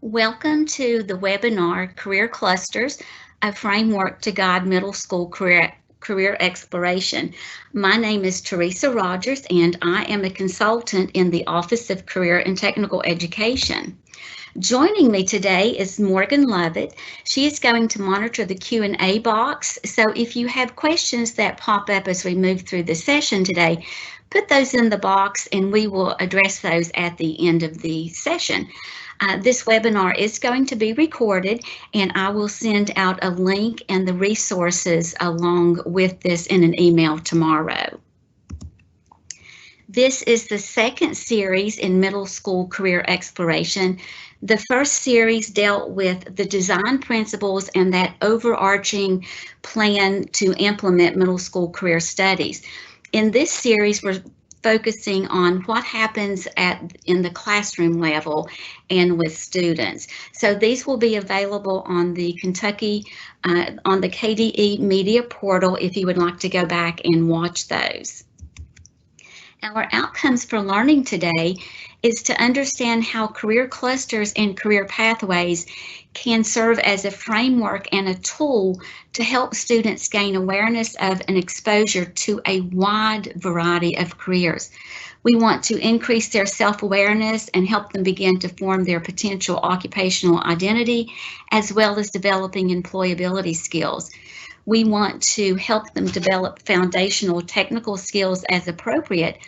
Welcome to the webinar Career Clusters, a framework to guide middle school career exploration. My name is Teresa Rogers and I am a consultant in the Office of Career and Technical Education. Joining me today is Morgan Lovett. She is going to monitor the Q&A box, so if you have questions that pop up as we move through the session today, put those in the box and we will address those at the end of the session. This webinar is going to be recorded and I will send out a link and the resources along with this in an email tomorrow. This is the second series in middle school career exploration. The first series dealt with the design principles and that overarching plan to implement middle school career studies. In this series, we're focusing on what happens in the classroom level and with students. So these will be available on the on the KDE Media portal if you would like to go back and watch those. Our outcomes for learning today is to understand how career clusters and career pathways can serve as a framework and a tool to help students gain awareness of and exposure to a wide variety of careers. We want to increase their self-awareness and help them begin to form their potential occupational identity, as well as developing employability skills. We want to help them develop foundational technical skills as appropriate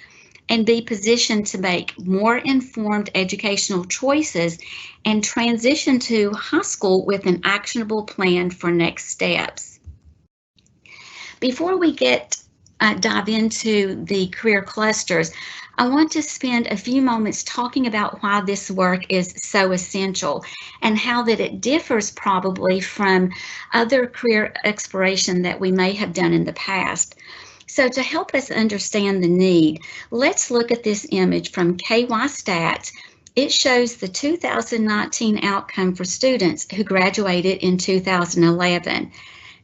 and be positioned to make more informed educational choices and transition to high school with an actionable plan for next steps. Before we dive into the career clusters, I want to spend a few moments talking about why this work is so essential and how that it differs probably from other career exploration that we may have done in the past. So to help us understand the need, let's look at this image from KY Stats. It shows the 2019 outcome for students who graduated in 2011.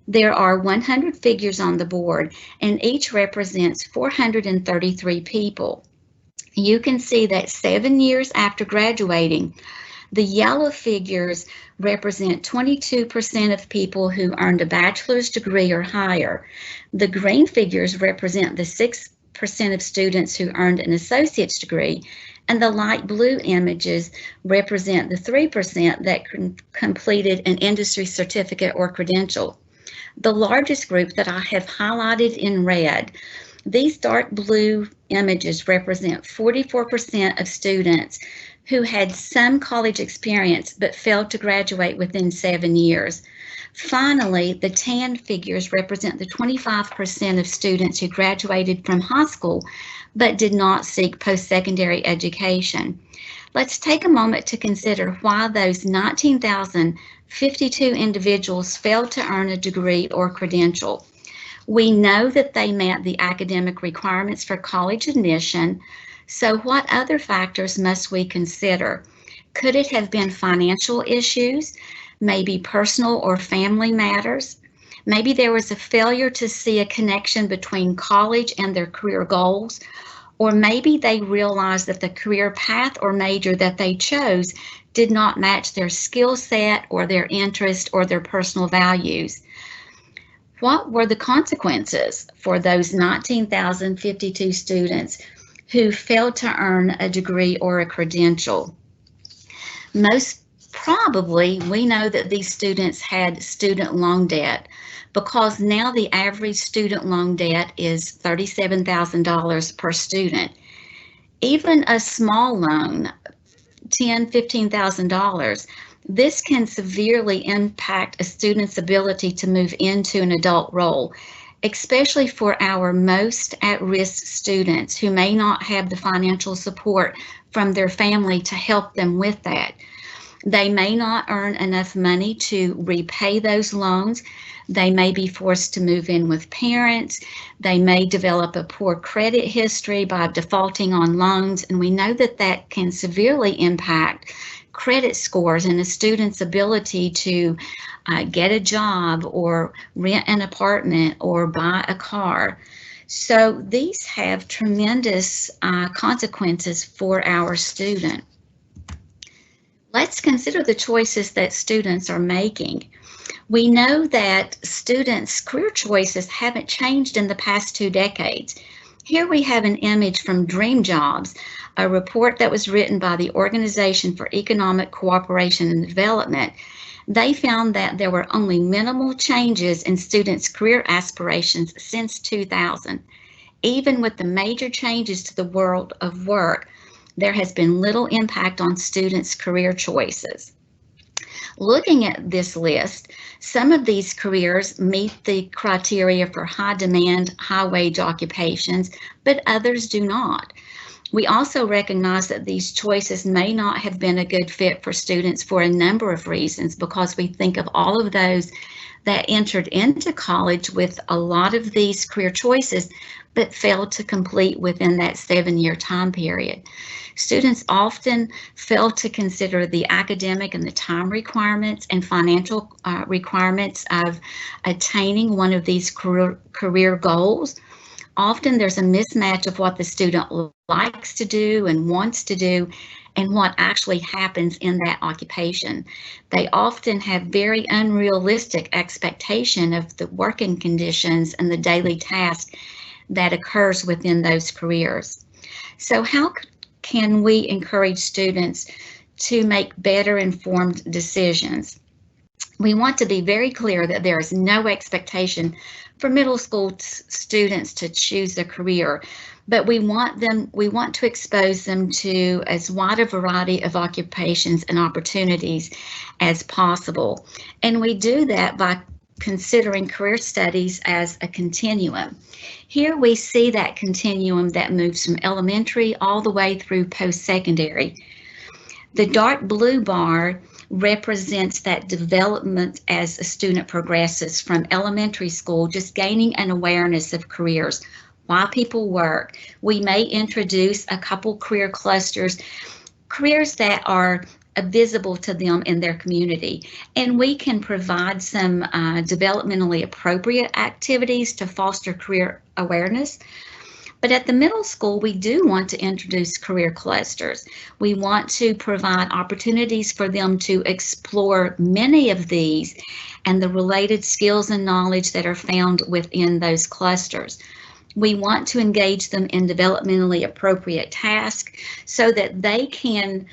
There are 100 figures on the board and each represents 433 people. You can see that 7 years after graduating, the yellow figures represent 22% of people who earned a bachelor's degree or higher. The green figures represent the 6% of students who earned an associate's degree, and the light blue images represent the 3% that completed an industry certificate or credential. The largest group that I have highlighted in red, these dark blue images represent 44% of students who had some college experience but failed to graduate within 7 years. Finally, the tan figures represent the 25% of students who graduated from high school but did not seek post-secondary education. Let's take a moment to consider why those 19,052 individuals failed to earn a degree or credential. We know that they met the academic requirements for college admission, so what other factors must we consider? Could it have been financial issues, maybe personal or family matters? Maybe there was a failure to see a connection between college and their career goals, or maybe they realized that the career path or major that they chose did not match their skill set or their interest or their personal values. What were the consequences for those 19,052 students who failed to earn a degree or a credential? Most probably, we know that these students had student loan debt because now the average student loan debt is $37,000 per student. Even a small loan, $10,000, $15,000, this can severely impact a student's ability to move into an adult role, especially for our most at-risk students who may not have the financial support from their family to help them with that. They may not earn enough money to repay those loans. They may be forced to move in with parents. They may develop a poor credit history by defaulting on loans, and we know that that can severely impact credit scores and a student's ability to get a job or rent an apartment or buy a car. So these have tremendous consequences for our student. Let's consider the choices that students are making. We know that students' career choices haven't changed in the past 2 decades. Here we have an image from Dream Jobs, a report that was written by the Organization for Economic Cooperation and Development. They found that there were only minimal changes in students' career aspirations since 2000. Even with the major changes to the world of work, there has been little impact on students' career choices. Looking at this list, some of these careers meet the criteria for high demand, high wage occupations, but others do not. We also recognize that these choices may not have been a good fit for students for a number of reasons, because we think of all of those that entered into college with a lot of these career choices, but failed to complete within that 7-year time period. Students often fail to consider the academic and the time requirements and financial requirements of attaining one of these career goals. Often there's a mismatch of what the student likes to do and wants to do and what actually happens in that occupation. They often have very unrealistic expectation of the working conditions and the daily task that occurs within those careers. So how can we encourage students to make better informed decisions? We want to be very clear that there is no expectation for middle school students to choose a career, but we want to expose them to as wide a variety of occupations and opportunities as possible. And we do that by considering career studies as a continuum. Here we see that continuum that moves from elementary all the way through post-secondary. The dark blue bar represents that development as a student progresses from elementary school, just gaining an awareness of careers, why people work. We may introduce a couple career clusters, careers that are visible to them in their community, and we can provide some developmentally appropriate activities to foster career awareness. But at the middle school, we do want to introduce career clusters. We want to provide opportunities for them to explore many of these and the related skills and knowledge that are found within those clusters. We want to engage them in developmentally appropriate tasks so that they can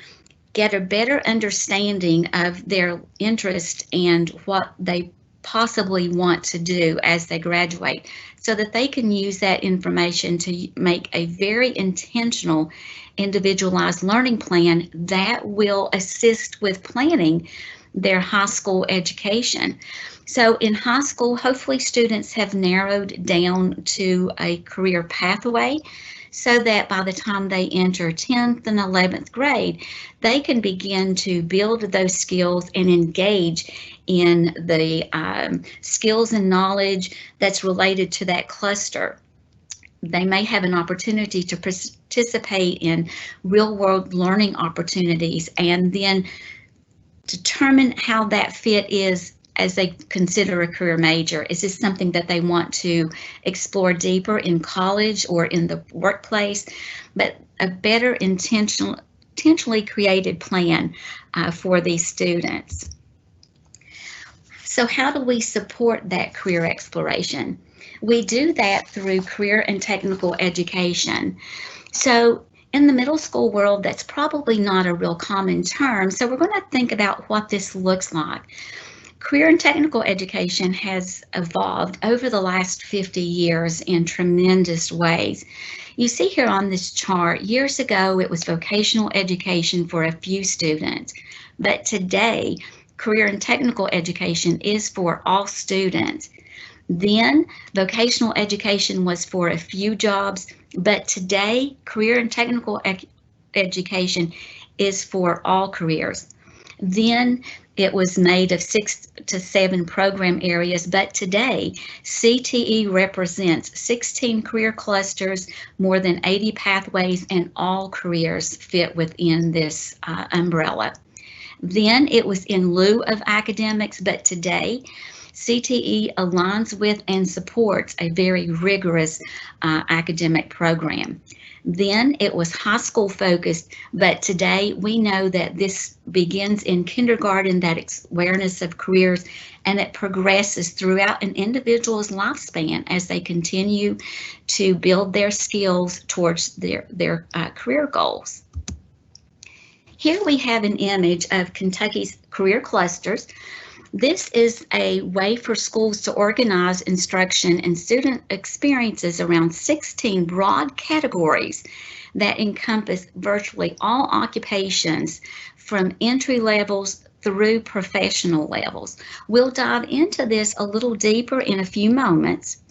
get a better understanding of their interest and what they possibly want to do as they graduate, so that they can use that information to make a very intentional, individualized learning plan that will assist with planning their high school education. So in high school, hopefully students have narrowed down to a career pathway, so that by the time they enter 10th and 11th grade, they can begin to build those skills and engage in the skills and knowledge that's related to that cluster. They may have an opportunity to participate in real-world learning opportunities and then determine how that fit is as they consider a career major. Is this something that they want to explore deeper in college or in the workplace? But a better intentionally created plan for these students. So how do we support that career exploration? We do that through career and technical education. So in the middle school world, that's probably not a real common term. So we're going to think about what this looks like. Career and technical education has evolved over the last 50 years in tremendous ways. You see here on this chart, years ago it was vocational education for a few students, but today career and technical education is for all students. Then vocational education was for a few jobs, but today career and technical education is for all careers. Then it was made of 6 to 7 program areas, but today CTE represents 16 career clusters, more than 80 pathways, and all careers fit within this umbrella. Then it was in lieu of academics, but today CTE aligns with and supports a very rigorous academic program. Then it was high school focused, but today we know that this begins in kindergarten, that awareness of careers, and it progresses throughout an individual's lifespan as they continue to build their skills towards their career goals. Here we have an image of Kentucky's career clusters. This is a way for schools to organize instruction and student experiences around 16 broad categories that encompass virtually all occupations from entry levels through professional levels. We'll dive into this a little deeper in a few moments,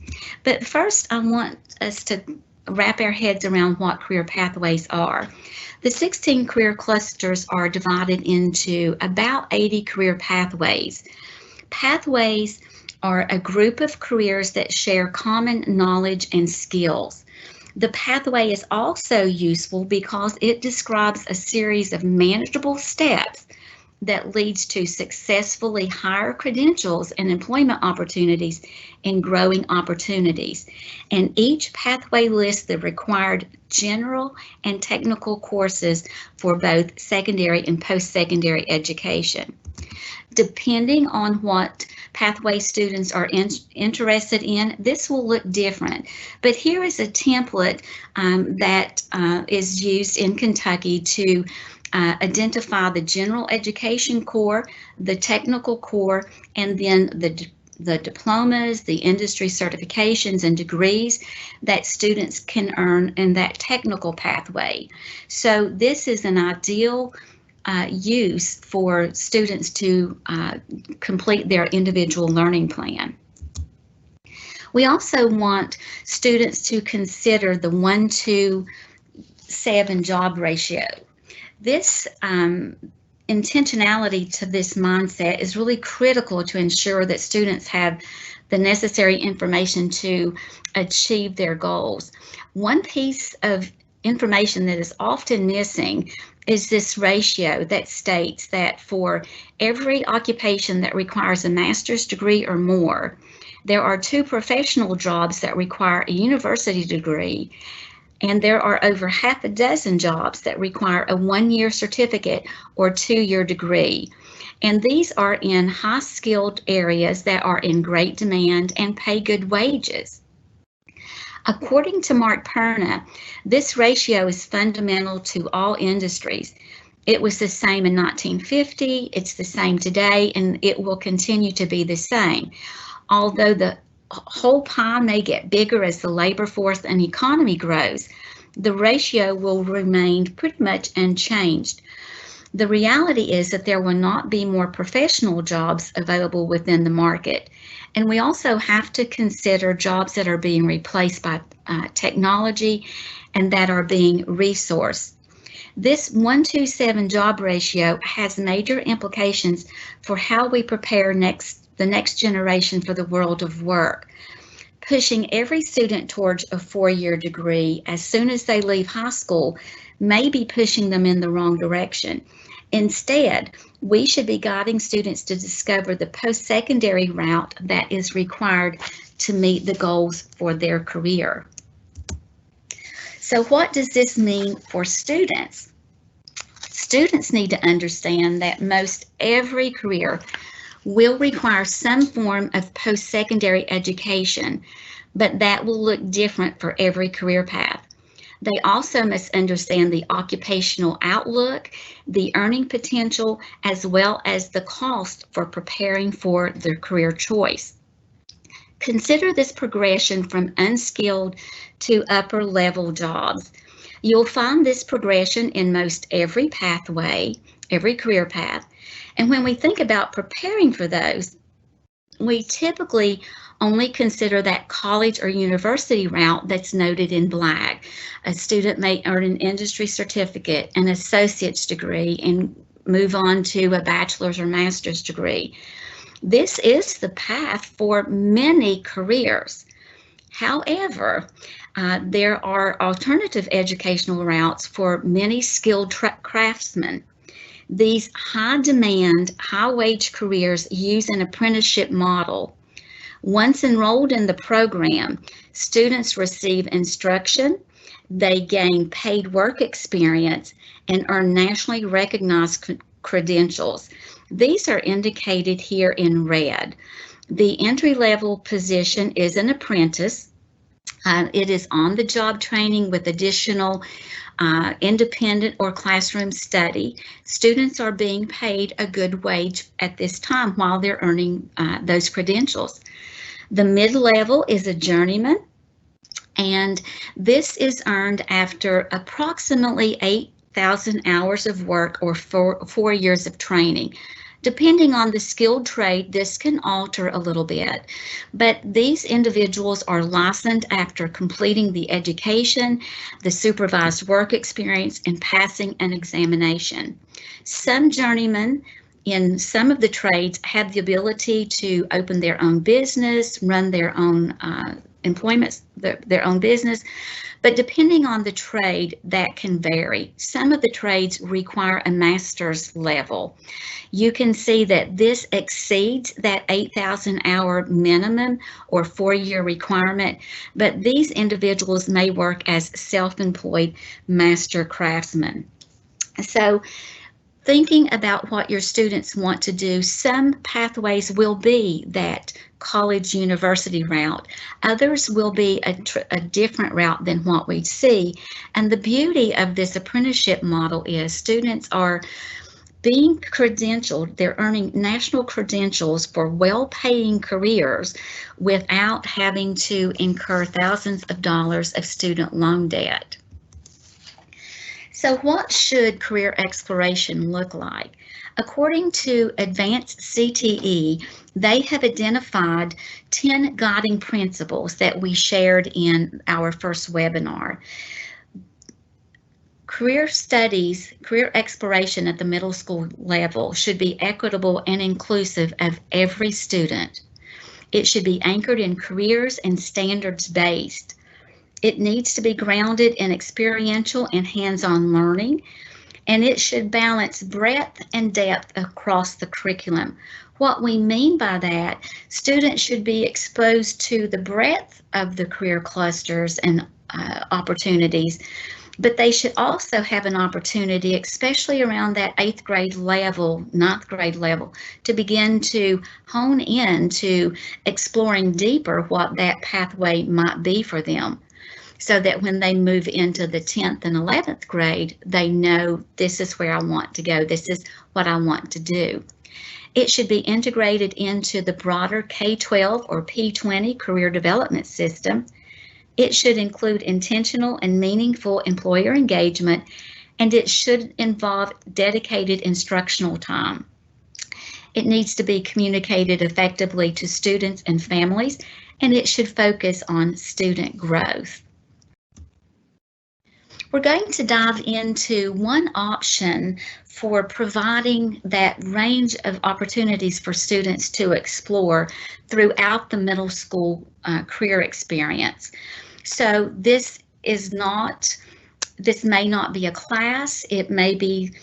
but first I want us to wrap our heads around what career pathways are. The 16 career clusters are divided into about 80 career pathways. Pathways are a group of careers that share common knowledge and skills. The pathway is also useful because it describes a series of manageable steps that leads to successfully higher credentials and employment opportunities and growing opportunities. And each pathway lists the required general and technical courses for both secondary and post-secondary education. Depending on what pathway students are interested in, this will look different. But here is a template that is used in Kentucky to identify the general education core, the technical core, and then the diplomas, the industry certifications and degrees that students can earn in that technical pathway. So this is an ideal use for students to complete their individual learning plan. We also want students to consider the 1-to-7 job ratio. This intentionality to this mindset is really critical to ensure that students have the necessary information to achieve their goals. One piece of information that is often missing is this ratio that states that for every occupation that requires a master's degree or more, there are 2 professional jobs that require a university degree, and there are over half a dozen jobs that require a 1-year certificate or 2-year degree. And these are in high-skilled areas that are in great demand and pay good wages. According to Mark Perna, this ratio is fundamental to all industries. It was the same in 1950, it's the same today, and it will continue to be the same. Although the whole pie may get bigger as the labor force and economy grows, the ratio will remain pretty much unchanged. The reality is that there will not be more professional jobs available within the market. And we also have to consider jobs that are being replaced by technology and that are being resourced. This 1-to-7 job ratio has major implications for how we prepare the next generation for the world of work. Pushing every student towards a 4-year degree as soon as they leave high school may be pushing them in the wrong direction. Instead, we should be guiding students to discover the post-secondary route that is required to meet the goals for their career. So what does this mean for students? Students need to understand that most every career will require some form of post-secondary education, but that will look different for every career path. They also must understand the occupational outlook, the earning potential, as well as the cost for preparing for their career choice. Consider this progression from unskilled to upper level jobs. You'll find this progression in most every pathway, every career path. And when we think about preparing for those, we typically only consider that college or university route that's noted in black. A student may earn an industry certificate, an associate's degree, and move on to a bachelor's or master's degree. This is the path for many careers. However, there are alternative educational routes for many skilled craftsmen. These high-demand, high-wage careers use an apprenticeship model. Once enrolled in the program, students receive instruction, they gain paid work experience, and earn nationally recognized credentials. These are indicated here in red. The entry-level position is an apprentice. It is on-the-job training with additional independent or classroom study. Students are being paid a good wage at this time while they're earning those credentials. The mid-level is a journeyman, and this is earned after approximately 8,000 hours of work or 4 years of training. Depending on the skilled trade, this can alter a little bit, but these individuals are licensed after completing the education, the supervised work experience, and passing an examination. Some journeymen in some of the trades have the ability to open their own business, run their own employment, their own business, but depending on the trade, that can vary. Some of the trades require a master's level. You can see that this exceeds that 8,000 hour minimum or 4-year requirement, but these individuals may work as self-employed master craftsmen. So thinking about what your students want to do, some pathways will be that college university route. Others will be a different route than what we see. And the beauty of this apprenticeship model is students are being credentialed, they're earning national credentials for well-paying careers without having to incur thousands of dollars of student loan debt. So what should career exploration look like? According to Advanced CTE, they have identified 10 guiding principles that we shared in our first webinar. Career studies, career exploration at the middle school level should be equitable and inclusive of every student. It should be anchored in careers and standards-based. It needs to be grounded in experiential and hands-on learning, and it should balance breadth and depth across the curriculum. What we mean by that, students should be exposed to the breadth of the career clusters and opportunities, but they should also have an opportunity, especially around that 8th grade level, 9th grade level, to begin to hone in to exploring deeper what that pathway might be for them, so that when they move into the 10th and 11th grade, they know this is where I want to go, this is what I want to do. It should be integrated into the broader K-12 or P-20 career development system. It should include intentional and meaningful employer engagement, and it should involve dedicated instructional time. It needs to be communicated effectively to students and families, and it should focus on student growth. We're going to dive into one option for providing that range of opportunities for students to explore throughout the middle school career experience. So this may not be a class, it may be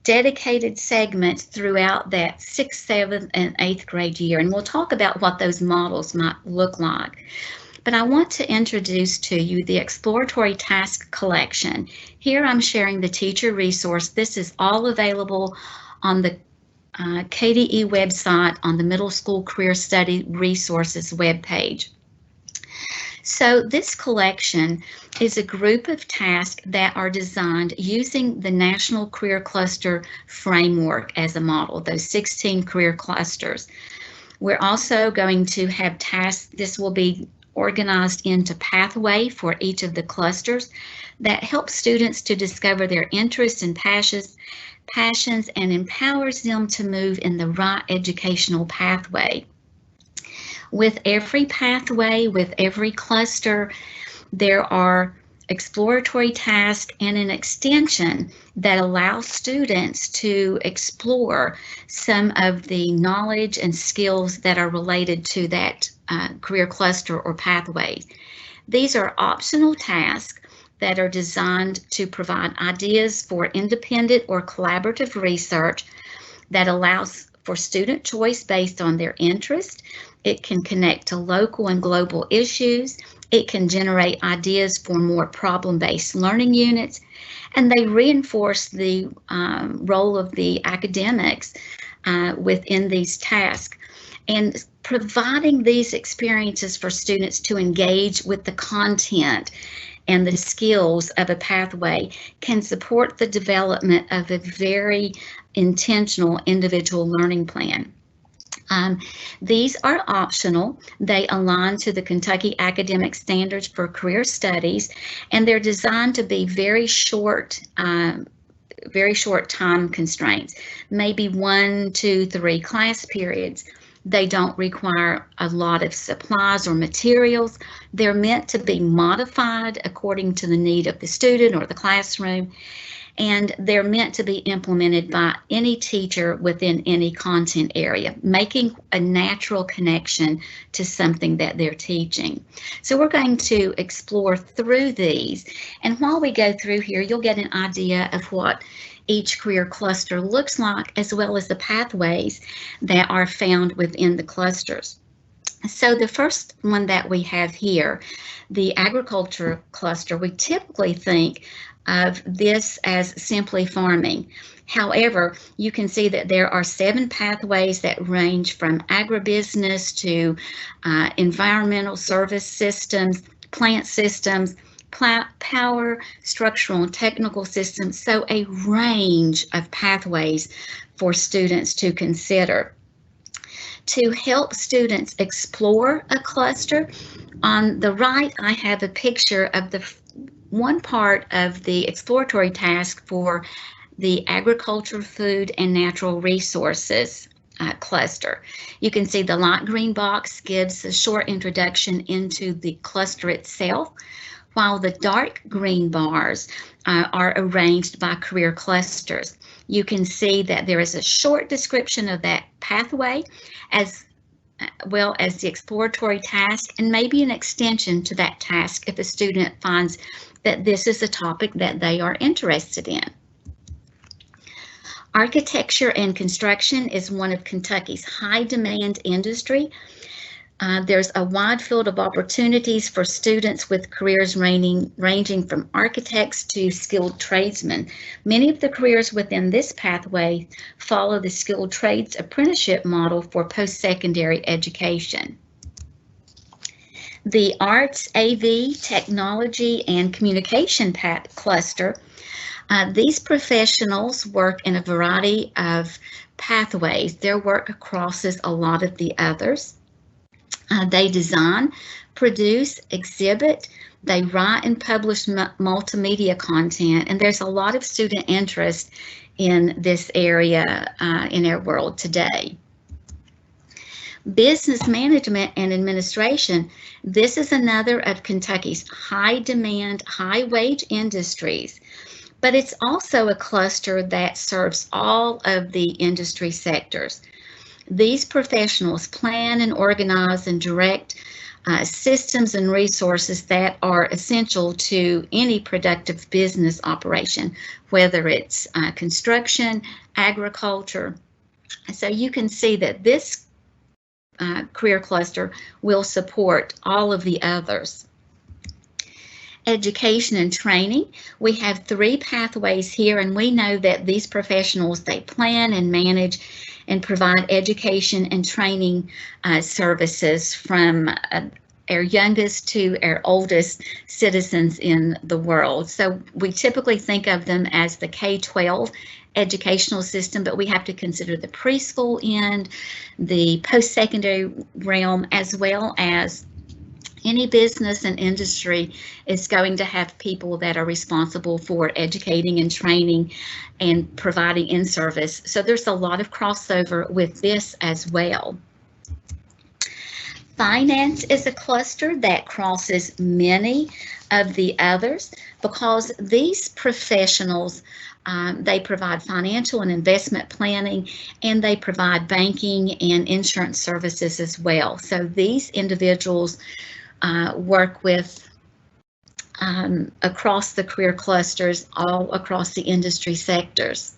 dedicated segments throughout that 6th, 7th, and 8th grade year, and we'll talk about what those models might look like. But I want to introduce to you the Exploratory Task Collection. Here I'm sharing the teacher resource. This is all available on the KDE website on the Middle School Career Study Resources webpage. So this collection is a group of tasks that are designed using the National Career Cluster Framework as a model, those 16 career clusters. We're also going to have tasks. This will be organized into pathway for each of the clusters that help students to discover their interests and passions and empowers them to move in the right educational pathway. With every pathway, with every cluster, there are exploratory tasks and an extension that allows students to explore some of the knowledge and skills that are related to that career cluster or pathway. These are optional tasks that are designed to provide ideas for independent or collaborative research that allows for student choice based on their interest. It can connect to local and global issues. It can generate ideas for more problem-based learning units, and they reinforce the role of the academics within these tasks. And providing these experiences for students to engage with the content and the skills of a pathway can support the development of a very intentional individual learning plan. These are optional. They align to the Kentucky Academic Standards for Career Studies, and they're designed to be very short time constraints, maybe 1, 2, 3 class periods. They don't require a lot of supplies or materials. They're meant to be modified according to the need of the student or the classroom, and they're meant to be implemented by any teacher within any content area, making a natural connection to something that they're teaching. So we're going to explore through these, and while we go through here, you'll get an idea of what each career cluster looks like, as well as the pathways that are found within the clusters. So the first one that we have here, the agriculture cluster, we typically think of this as simply farming. However, you can see that there are 7 pathways that range from agribusiness to environmental service systems, plant systems, power, structural and technical systems, so a range of pathways for students to consider. To help students explore a cluster, on the right I have a picture of the one part of the exploratory task for the agriculture, food, and natural resources cluster. You can see the light green box gives a short introduction into the cluster itself, while the dark green bars are arranged by career clusters. You can see that there is a short description of that pathway, as well as the exploratory task, and maybe an extension to that task if a student finds that this is a topic that they are interested in. Architecture and construction is one of Kentucky's high demand industry. There's a wide field of opportunities for students with careers ranging from architects to skilled tradesmen. Many of the careers within this pathway follow the skilled trades apprenticeship model for post-secondary education. The arts, AV, technology, and communication cluster, these professionals work in a variety of pathways. Their work crosses a lot of the others. They design, produce, exhibit, they write and publish multimedia content, and there's a lot of student interest in this area in our world today. Business management and administration, this is another of Kentucky's high demand, high wage industries, but it's also a cluster that serves all of the industry sectors. These professionals plan and organize and direct systems and resources that are essential to any productive business operation, whether it's construction, agriculture. So you can see that this career cluster will support all of the others. Education and training, we have 3 pathways here, and we know that these professionals, they plan and manage and provide education and training services from our youngest to our oldest citizens in the world. So we typically think of them as the K-12 educational system, but we have to consider the preschool end, the post-secondary realm, as well as any business and industry is going to have people that are responsible for educating and training and providing in-service. So there's a lot of crossover with this as well. Finance is a cluster that crosses many of the others because these professionals, they provide financial and investment planning, and they provide banking and insurance services as well. So these individuals work with across the career clusters, all across the industry sectors.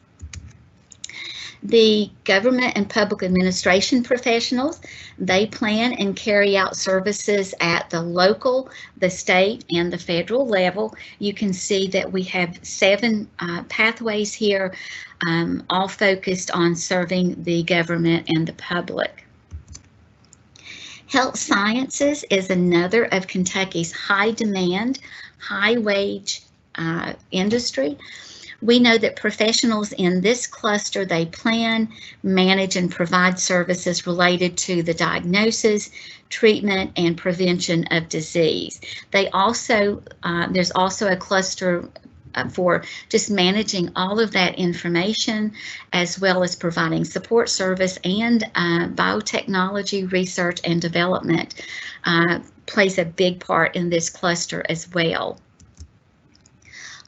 The government and public administration professionals, they plan and carry out services at the local, the state, and the federal level. You can see that we have 7 pathways here, all focused on serving the government and the public. Health sciences is another of Kentucky's high demand, high wage industry. We know that professionals in this cluster, they plan, manage, and provide services related to the diagnosis, treatment, and prevention of disease. They also, there's also a cluster for just managing all of that information, as well as providing support service, and biotechnology research and development plays a big part in this cluster as well.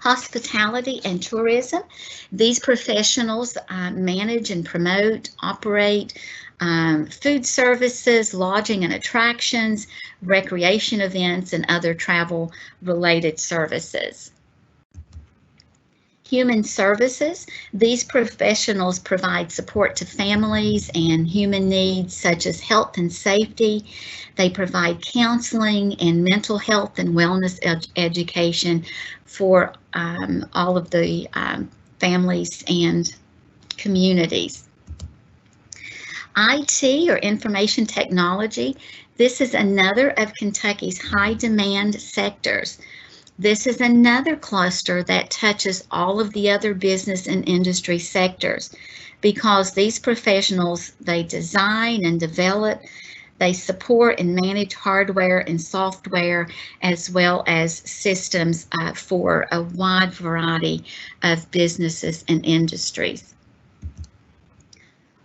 Hospitality and tourism. These professionals manage and promote, operate food services, lodging and attractions, recreation events, and other travel-related services. Human services. These professionals provide support to families and human needs such as health and safety. They provide counseling and mental health and wellness education for all of the families and communities. IT, or information technology. This is another of Kentucky's high demand sectors. This is another cluster that touches all of the other business and industry sectors, because these professionals, they design and develop, they support and manage hardware and software, as well as systems for a wide variety of businesses and industries.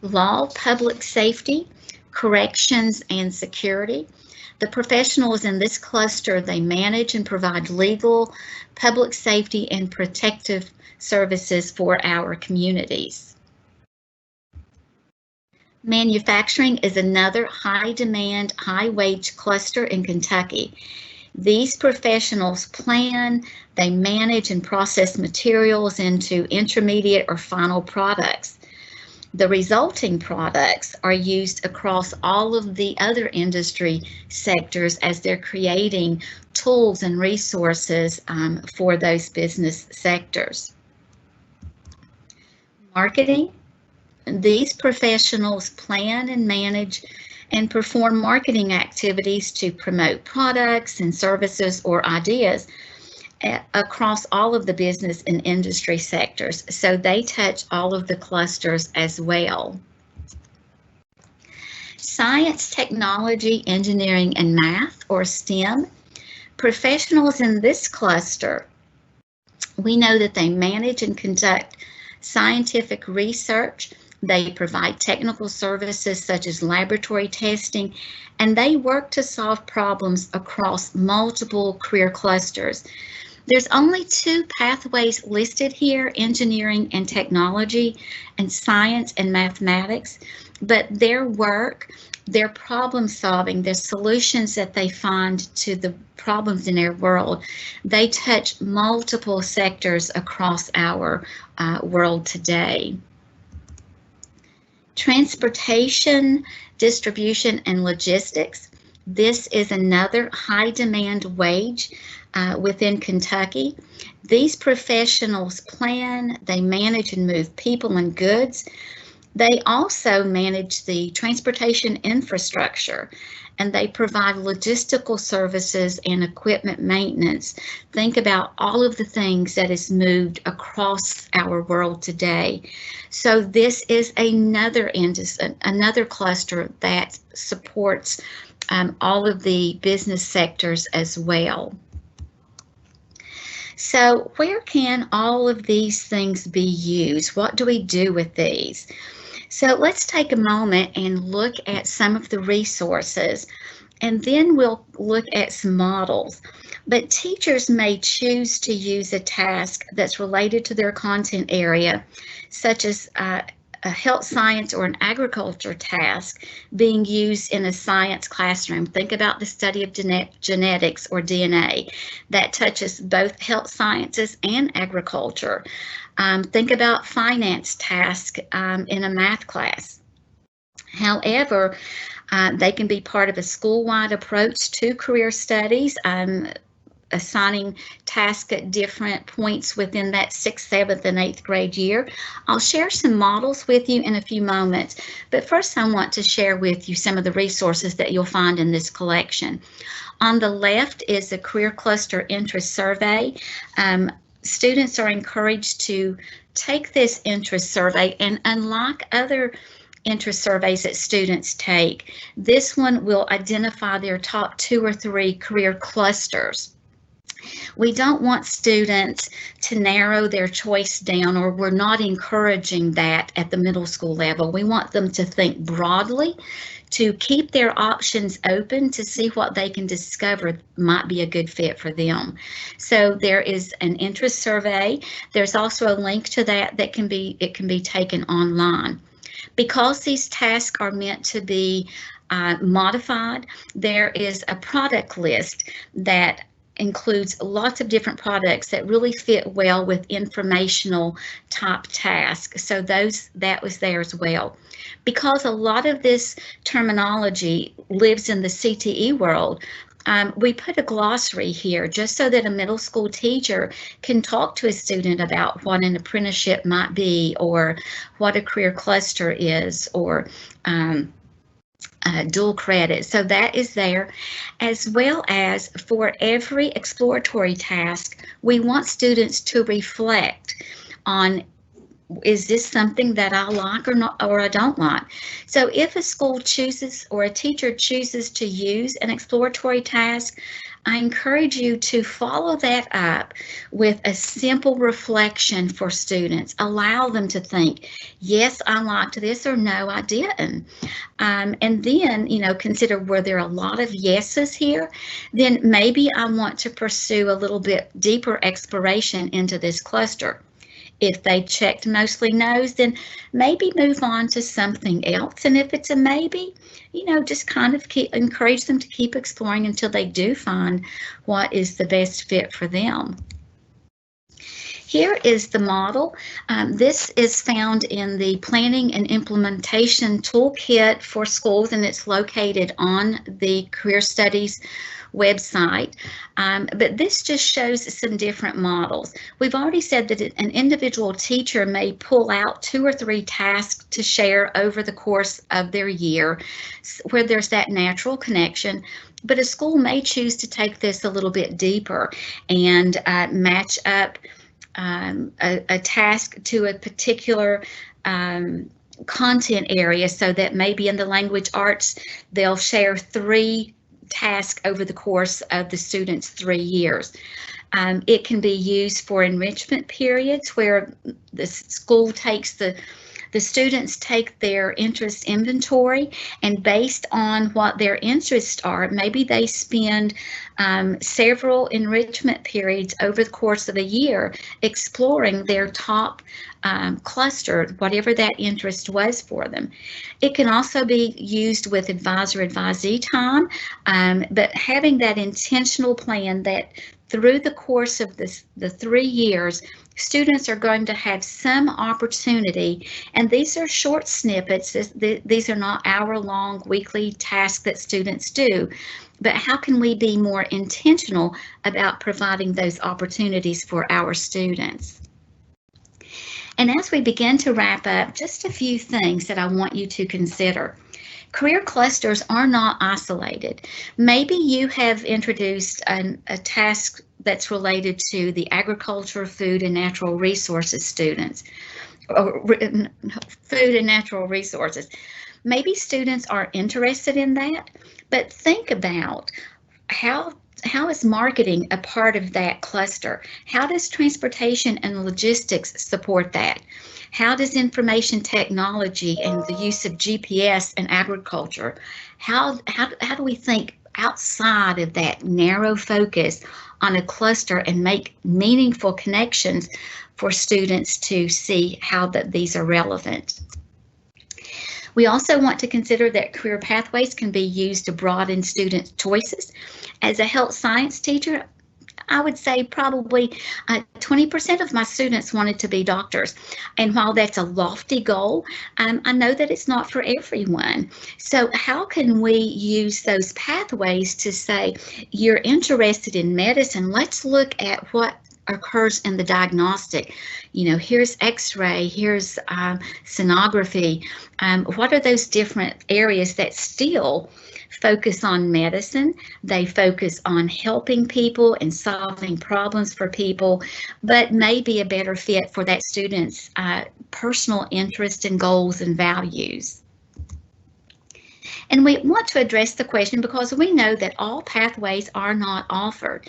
Law, public safety, corrections, and security. The professionals in this cluster, they manage and provide legal, public safety, and protective services for our communities. Manufacturing is another high demand, high wage cluster in Kentucky. These professionals plan, they manage and process materials into intermediate or final products. The resulting products are used across all of the other industry sectors as they're creating tools and resources for those business sectors. Marketing. These professionals plan and manage and perform marketing activities to promote products and services or ideas across all of the business and industry sectors, so they touch all of the clusters as well. Science, technology, engineering, and math, or STEM. Professionals in this cluster, we know that they manage and conduct scientific research, they provide technical services such as laboratory testing, and they work to solve problems across multiple career clusters. There's only 2 pathways listed here, engineering and technology, and science and mathematics, but their work, their problem solving, their solutions that they find to the problems in our world, they touch multiple sectors across our world today. Transportation, distribution, and logistics. This is another high demand wage within Kentucky. These professionals plan, they manage and move people and goods. They also manage the transportation infrastructure, and they provide logistical services and equipment maintenance. Think about all of the things that is moved across our world today. So this is another cluster that supports all of the business sectors as well. So where can all of these things be used? What do we do with these? So let's take a moment and look at some of the resources, and then we'll look at some models. But teachers may choose to use a task that's related to their content area, such as a health science or an agriculture task being used in a science classroom. Think about the study of genetics or DNA that touches both health sciences and agriculture. Think about finance task in a math class. However, they can be part of a school-wide approach to career studies, assigning tasks at different points within that 6th, 7th, and 8th grade year. I'll share some models with you in a few moments, but first I want to share with you some of the resources that you'll find in this collection. On the left is a career cluster interest survey. Students are encouraged to take this interest survey, and unlike other interest surveys that students take, this one will identify their top 2 or 3 career clusters. We don't want students to narrow their choice down, or we're not encouraging that at the middle school level. We want them to think broadly, to keep their options open to see what they can discover might be a good fit for them. So there is an interest survey. There's also a link to that can be taken online. Because these tasks are meant to be modified, there is a product list that includes lots of different products that really fit well with informational type tasks. So that was there as well. Because a lot of this terminology lives in the CTE world, we put a glossary here just so that a middle school teacher can talk to a student about what an apprenticeship might be, or what a career cluster is, or dual credit. So that is there, as well as for every exploratory task, we want students to reflect on, is this something that I like or not, or I don't like? So if a school chooses, or a teacher chooses to use an exploratory task, I encourage you to follow that up with a simple reflection for students. Allow them to think, yes, I liked this, or no, I didn't. And then, consider, were there a lot of yeses here? Then maybe I want to pursue a little bit deeper exploration into this cluster. If they checked mostly no's, then maybe move on to something else. And if it's a maybe, just kind of encourage them to keep exploring until they do find what is the best fit for them. Here is the model. This is found in the Planning and Implementation Toolkit for schools, and it's located on the Career Studies website, but this just shows some different models. We've already said that an individual teacher may pull out 2 or 3 tasks to share over the course of their year where there's that natural connection, but a school may choose to take this a little bit deeper and match up a task to a particular content area, so that maybe in the language arts they'll share 3 task over the course of the student's 3 years. It can be used for enrichment periods where the school takes the students take their interest inventory, and based on what their interests are, maybe they spend several enrichment periods over the course of a year exploring their top cluster, whatever that interest was for them. It can also be used with advisor-advisee time, but having that intentional plan that through the course of the 3 years, students are going to have some opportunity, and these are short snippets. These are not hour-long weekly tasks that students do, but how can we be more intentional about providing those opportunities for our students? And as we begin to wrap up, just a few things that I want you to consider. Career clusters are not isolated. Maybe you have introduced a task that's related to the agriculture, food, and natural resources students, or food and natural resources. Maybe students are interested in that, but think about how is marketing a part of that cluster? How does transportation and logistics support that? How does information technology and the use of GPS and agriculture, how do we think outside of that narrow focus on a cluster and make meaningful connections for students to see how these are relevant? We also want to consider that career pathways can be used to broaden student choices. As a health science teacher, I would say probably 20% of my students wanted to be doctors. And while that's a lofty goal, I know that it's not for everyone. So how can we use those pathways to say, you're interested in medicine, let's look at what occurs in the diagnostic. Here's x-ray, here's sonography. What are those different areas that still focus on medicine? They focus on helping people and solving problems for people, but may be a better fit for that student's personal interest and goals and values. And we want to address the question because we know that all pathways are not offered.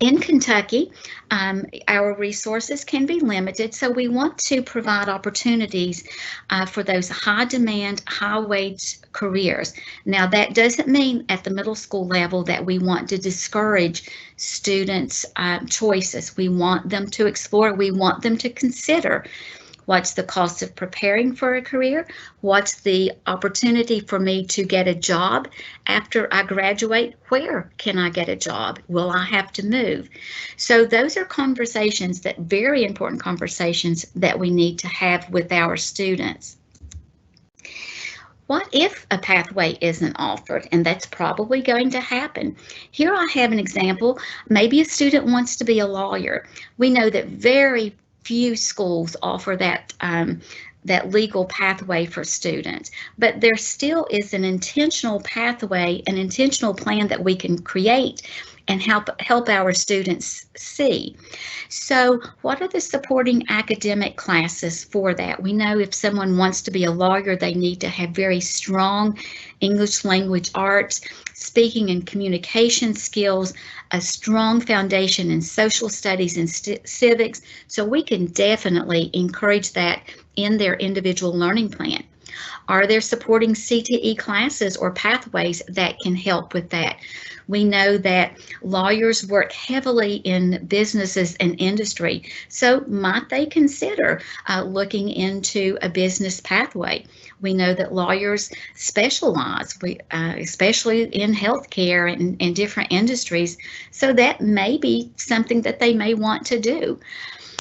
In Kentucky, our resources can be limited, so we want to provide opportunities for those high demand, high wage careers. Now, that doesn't mean at the middle school level that we want to discourage students' choices. We want them to explore, we want them to consider what's the cost of preparing for a career, what's the opportunity for me to get a job after I graduate, where can I get a job, will I have to move? So those are conversations, that very important conversations that we need to have with our students. What if a pathway isn't offered? And that's probably going to happen. Here I have an example. Maybe a student wants to be a lawyer. We know that very few schools offer that legal pathway for students, but there still is an intentional pathway, an intentional plan that we can create and help our students see. So what are the supporting academic classes for that? We know if someone wants to be a lawyer, they need to have very strong English language arts, speaking and communication skills, a strong foundation in social studies and civics. So we can definitely encourage that in their individual learning plan. Are there supporting CTE classes or pathways that can help with that? We know that lawyers work heavily in businesses and industry, so might they consider looking into a business pathway? We know that lawyers specialize, especially in healthcare and different industries, so that may be something that they may want to do.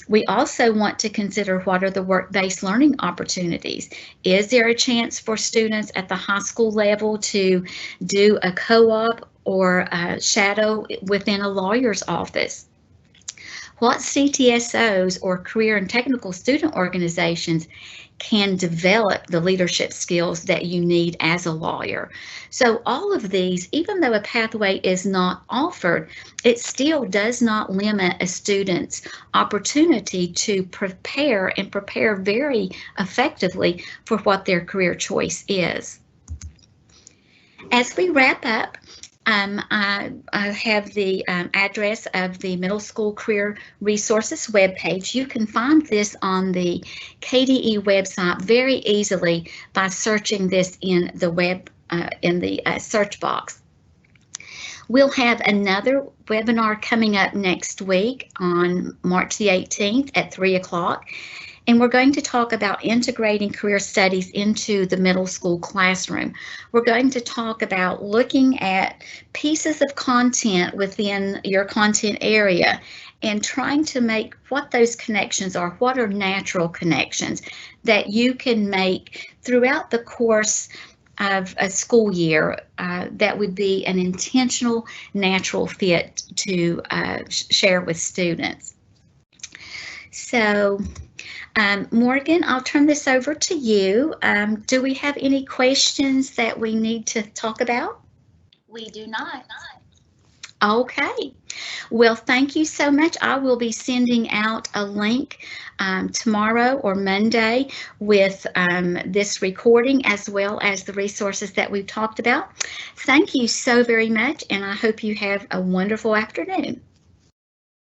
We also want to consider what are the work-based learning opportunities. Is there a chance for students at the high school level to do a co-op or a shadow within a lawyer's office? What CTSOs or career and technical student organizations can develop the leadership skills that you need as a lawyer? So all of these, even though a pathway is not offered, it still does not limit a student's opportunity to prepare and prepare very effectively for what their career choice is. As we wrap up, I have the address of the Middle School Career Resources webpage. You can find this on the KDE website very easily by searching this in the web search box. We'll have another webinar coming up next week on March the 18th at 3 o'clock. And we're going to talk about integrating career studies into the middle school classroom. We're going to talk about looking at pieces of content within your content area and trying to make what those connections are, what are natural connections that you can make throughout the course of a school year that would be an intentional, natural fit to share with students. So, Morgan, I'll turn this over to you. Do we have any questions that we need to talk about? We do not. Okay. Well, thank you so much. I will be sending out a link tomorrow or Monday with this recording as well as the resources that we've talked about. Thank you so very much, and I hope you have a wonderful afternoon.